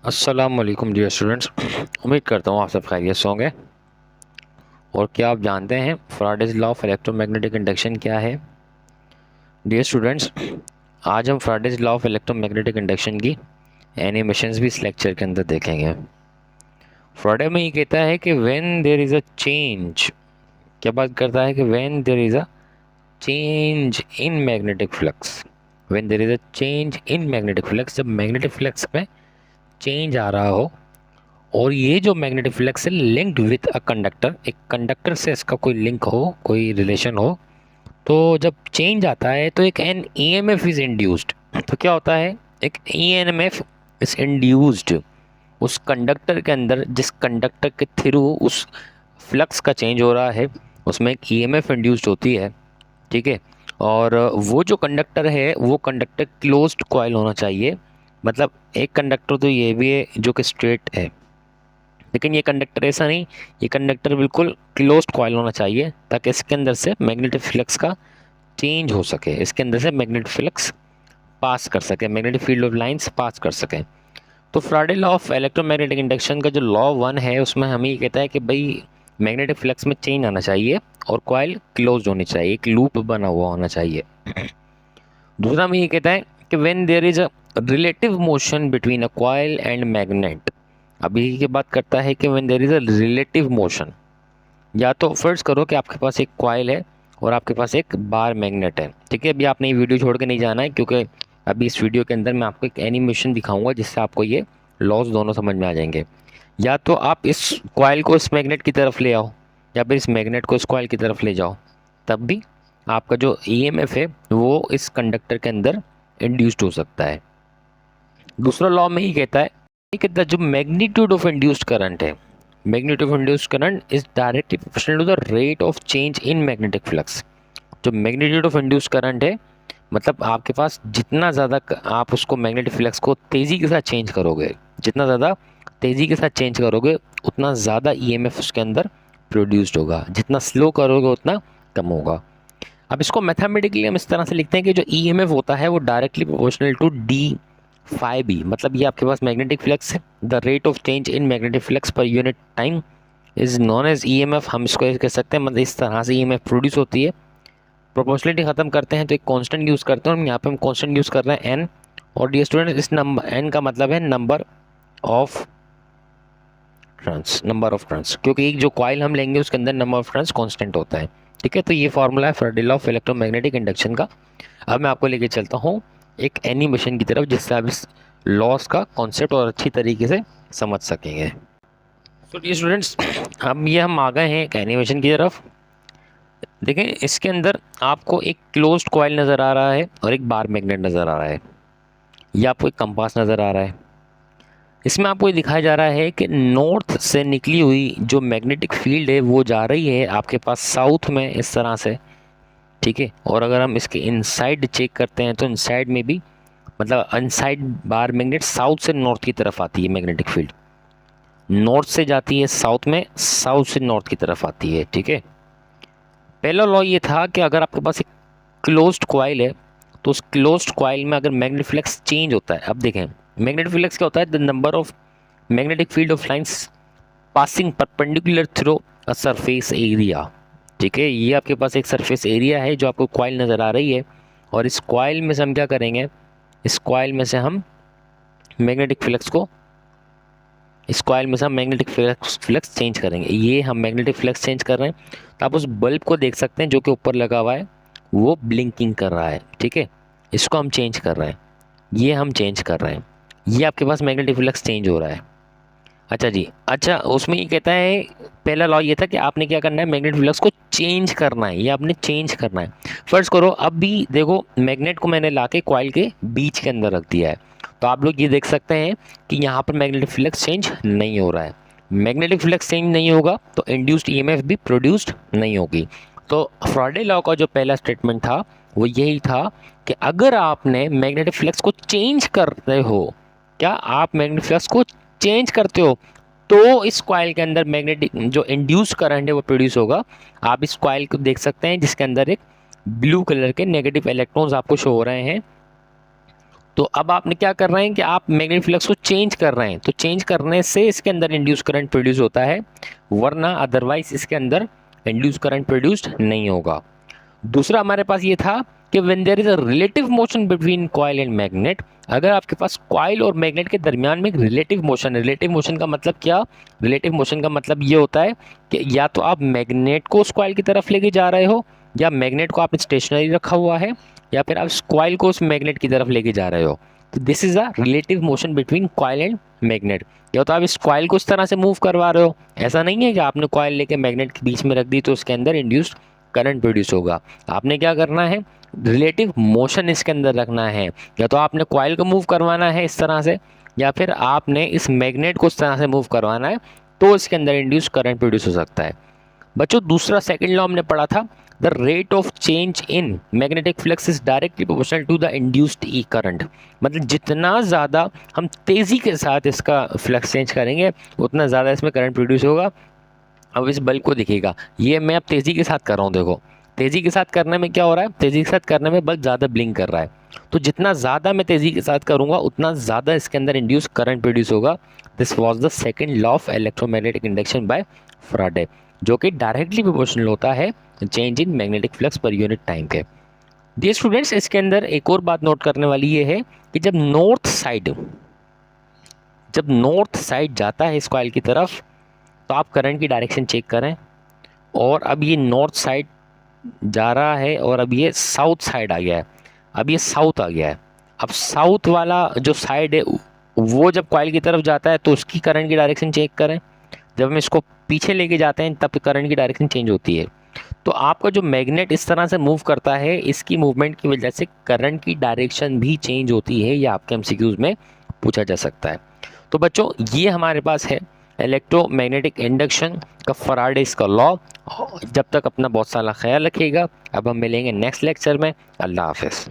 अस्सलाम वालेकुम dear students. उम्मीद करता हूँ आप सब खैरियत से होंगे। और क्या आप जानते हैं Faraday's law of electromagnetic induction क्या है? डियर स्टूडेंट्स, आज हम Faraday's law of electromagnetic induction की एनिमेशंस भी इस लेक्चर के अंदर देखेंगे। फैराडे में ये कहता है कि when there is a change, क्या बात करता है कि when there is a change in magnetic flux, when there is a change in magnetic flux, जब मैग्नेटिक फ्लक्स में चेंज आ रहा हो और ये जो मैग्नेटिक फ्लक्स है लिंक्ड विथ अ कंडक्टर, एक कंडक्टर से इसका कोई लिंक हो, कोई रिलेशन हो, तो जब चेंज आता है तो एक एन ईएमएफ इज इंड्यूस्ड। तो क्या होता है, एक ईएमएफ इज इंड्यूस्ड उस कंडक्टर के अंदर, जिस कंडक्टर के थ्रू उस फ्लक्स का चेंज हो रहा है उसमें एक ईएमएफ इंड्यूस्ड होती है। ठीक है, और वो जो कंडक्टर है वो कंडक्टर क्लोज्ड कॉइल होना चाहिए। मतलब एक कंडक्टर तो ये भी है जो कि स्ट्रेट है, लेकिन ये कंडक्टर ऐसा नहीं, ये कंडक्टर बिल्कुल क्लोज्ड कॉइल होना चाहिए ताकि इसके अंदर से मैग्नेटिक फ्लक्स का चेंज हो सके, इसके अंदर से मैग्नेटिक फ्लक्स पास कर सके, magnetic field of lines pass कर सके। तो फ्राडे लॉ ऑफ इलेक्ट्रोमैग्नेटिक इंडक्शन का जो लॉ 1 है उसमें हमें ये कहता है कि भाई मैग्नेटिक फ्लक्स में चेंज आना चाहिए और कॉइल क्लोज होनी चाहिए, एक लूप बना हुआ होना चाहिए। दूसरा में ये कहता है कि when there is a relative motion between a coil and magnet. अभी की बात करता है कि when there is a relative motion, या तो फर्ज करो कि आपके पास एक कॉइल है और आपके पास एक बार मैग्नेट है। ठीक है, अभी आपने ये वीडियो छोड़ के नहीं जाना है, क्योंकि अभी इस वीडियो के अंदर मैं आपको एक एनिमेशन दिखाऊंगा जिससे आपको ये लॉज दोनों समझ में आ जाएंगे। या तो आप इस कॉइल को इस मैग्नेट की तरफ ले आओ या फिर इस मैग्नेट को इस कॉइल की तरफ ले जाओ, तब भी आपका जो ईएमएफ है वो इस कंडक्टर के अंदर इंड्यूस्ड हो सकता है। दूसरा लॉ में ये कहता है कि जो मैग्नीट्यूड ऑफ इंड्यूस्ड करंट है, magnitude of induced current is directly proportional to the rate of change in magnetic flux. जो मैग्नीट्यूड ऑफ इंड्यूस्ड करंट है, मतलब आपके पास जितना ज़्यादा आप उसको मैग्नेटिक फ्लक्स को तेज़ी के साथ चेंज करोगे, जितना ज़्यादा तेज़ी के साथ चेंज करोगे उतना ज़्यादा ईएमएफ उसके अंदर प्रोड्यूस्ड होगा, जितना स्लो करोगे उतना कम होगा। अब इसको मैथमेटिकली हम इस तरह से लिखते हैं कि जो ईएमएफ होता है वो directly proportional to d phi B. मतलब ये आपके पास मैग्नेटिक फ्लक्स है, the rate of change in magnetic flux per unit time is known as EMF. हम इसको कह सकते हैं, मतलब इस तरह से ईएमएफ प्रोड्यूस होती है। प्रोपोर्शनलिटी खत्म करते हैं तो एक कांस्टेंट यूज़ करते हैं, और यहाँ पे हम कांस्टेंट यूज़ कर रहे हैं एन। और डियर स्टूडेंट, इस नंबर एन का मतलब है number of turns, number of turns, क्योंकि एक जो कॉइल हम लेंगे उसके अंदर नंबर ऑफ टर्न्स कांस्टेंट होता है। ठीक है, तो ये फार्मूला है Faraday law of electromagnetic induction का। अब मैं आपको लेके चलता हूँ एक एनिमेशन की तरफ जिससे आप इस लॉस का कॉन्सेप्ट और अच्छी तरीके से समझ सकेंगे। तो डियर स्टूडेंट्स, अब ये हम आ गए हैं एक एनिमेशन की तरफ। देखें, इसके अंदर आपको एक क्लोज्ड कॉइल नज़र आ रहा है और एक बार मैग्नेट नज़र आ रहा है, या आपको एक कंपास नज़र आ रहा है। इसमें आपको ये दिखाया जा रहा है कि नॉर्थ से निकली हुई जो मैग्नेटिक फील्ड है वो जा रही है आपके पास साउथ में, इस तरह से। ठीक है, और अगर हम इसके इनसाइड चेक करते हैं तो इनसाइड में भी, मतलब इनसाइड बार मैग्नेट साउथ से नॉर्थ की तरफ आती है, मैग्नेटिक फील्ड नॉर्थ से जाती है साउथ में, साउथ से नॉर्थ की तरफ आती है। ठीक है, पहला लॉ ये था कि अगर आपके पास एक क्लोज्ड कॉइल है तो उस क्लोज्ड कॉइल में अगर मैग्नेटिक फ्लक्स चेंज होता है, अब देखें मैग्नेटिक फ्लक्स क्या होता है, the number of magnetic field of lines passing perpendicular through a surface area. ठीक है, ये आपके पास एक सरफेस एरिया है जो आपको कॉइल नज़र आ रही है, और इस कॉइल में से हम क्या करेंगे, इस कॉइल में से हम मैग्नेटिक फ्लक्स को, इस कॉइल में से हम मैग्नेटिक फ्लक्स चेंज करेंगे। ये हम मैग्नेटिक फ्लक्स चेंज कर रहे हैं, तो आप उस बल्ब को देख सकते हैं जो कि ऊपर लगा हुआ है, वो ब्लिंकिंग कर रहा है। ठीक है, इसको हम चेंज कर रहे हैं, ये हम चेंज कर रहे हैं, ये आपके पास मैग्नेटिक फ्लक्स चेंज हो रहा है। अच्छा जी, अच्छा उसमें ये कहता है, पहला लॉ ये था कि आपने क्या करना है, मैग्नेटिक फ्लक्स को चेंज करना है, ये आपने चेंज करना है। फर्स्ट करो, अब भी देखो मैग्नेट को मैंने लाके कॉइल के बीच के अंदर रख दिया है, तो आप लोग ये देख सकते हैं कि यहाँ पर मैग्नेटिक फ्लक्स चेंज नहीं हो रहा है। मैग्नेटिक फ्लक्स चेंज नहीं होगा तो इंड्यूस्ड ईएमएफ भी प्रोड्यूस्ड नहीं होगी। तो फैराडे लॉ का जो पहला स्टेटमेंट था वो यही था कि अगर आपने मैग्नेटिक फ्लक्स को चेंज करते हो, क्या आप मैग्नेटिक फ्लक्स को चेंज करते हो, तो इस कॉइल के अंदर मैग्नेटिक जो इंड्यूस करंट है वो प्रोड्यूस होगा। आप इस कॉइल को देख सकते हैं जिसके अंदर एक ब्लू कलर के नेगेटिव इलेक्ट्रॉन्स आपको शो हो रहे हैं। तो अब आपने क्या कर रहे हैं कि आप मैग्नेटिक फ्लक्स को चेंज कर रहे हैं, तो चेंज करने से इसके अंदर इंड्यूस करंट प्रोड्यूस होता है, वरना अदरवाइज इसके अंदर इंड्यूस करंट प्रोड्यूस्ड नहीं होगा। दूसरा हमारे पास ये था कि when there is a relative motion between coil and magnet, अगर आपके पास कॉइल और मैग्नेट के दरमियान में एक रिलेटिव मोशन है। रिलेटिव मोशन का मतलब क्या? रिलेटिव मोशन का मतलब ये होता है कि या तो आप मैग्नेट को उस कॉइल की तरफ लेके जा रहे हो, या मैग्नेट को आपने स्टेशनरी रखा हुआ है, या फिर आप कॉइल को उस मैग्नेट की तरफ लेके जा रहे हो। तो this is a relative motion between coil and magnet. या तो आप इस कॉइल को इस तरह से मूव करवा रहे हो, ऐसा नहीं है कि आपने कॉइल लेके मैग्नेट के बीच में रख दी तो उसके अंदर इंड्यूस्ड करंट प्रोड्यूस होगा। आपने क्या करना है? रिलेटिव मोशन इसके अंदर रखना है। या तो आपने कॉइल को मूव करवाना है इस तरह से, या फिर आपने इस मैग्नेट को इस तरह से मूव करवाना है, तो इसके अंदर इंड्यूस करंट प्रोड्यूस हो सकता है। बच्चों दूसरा सेकंड लॉ हमने पढ़ा था, the rate of change in magnetic flux is directly proportional to the induced e current. मतलब जितना ज़्यादा हम तेज़ी के साथ इसका फ्लक्स चेंज करेंगे, उतना ज़्यादा इसमें करंट प्रोड्यूस होगा। अब इस बल्ब को देखिएगा, ये मैं अब तेज़ी के साथ कर रहा हूँ, देखो तेज़ी के साथ करने में क्या हो रहा है? तेज़ी के साथ करने में बल्ब ज़्यादा ब्लिंक कर रहा है। तो जितना ज़्यादा मैं तेज़ी के साथ करूँगा, उतना ज़्यादा इसके अंदर इंड्यूस करंट प्रोड्यूस होगा। This was the second law of electromagnetic induction by Faraday, जो कि डायरेक्टली प्रोपोर्शनल होता है change in magnetic flux per unit time के। डियर स्टूडेंट्स, इसके अंदर एक और बात नोट करने वाली ये है कि जब नॉर्थ साइड जाता है इस कॉइल की तरफ, तो आप करंट की डायरेक्शन चेक करें। और अब ये नॉर्थ साइड जा रहा है और अब ये साउथ साइड आ गया है, अब ये साउथ आ गया है। अब साउथ वाला जो साइड है वो जब कॉइल की तरफ जाता है तो उसकी करंट की डायरेक्शन चेक करें। जब हम इसको पीछे लेके जाते हैं तब करंट की डायरेक्शन चेंज होती है। तो आपका जो मैग्नेट इस तरह से मूव करता है, इसकी मूवमेंट की वजह से करंट की डायरेक्शन भी चेंज होती है, ये आपके एमसीक्यूज में पूछा जा सकता है। तो बच्चों ये हमारे पास है इलेक्ट्रोमैग्नेटिक इंडक्शन का फैराडेज का लॉ। जब तक अपना बहुत सारा ख्याल रखिएगा। अब हम मिलेंगे नेक्स्ट लेक्चर में। अल्लाह हाफिज़।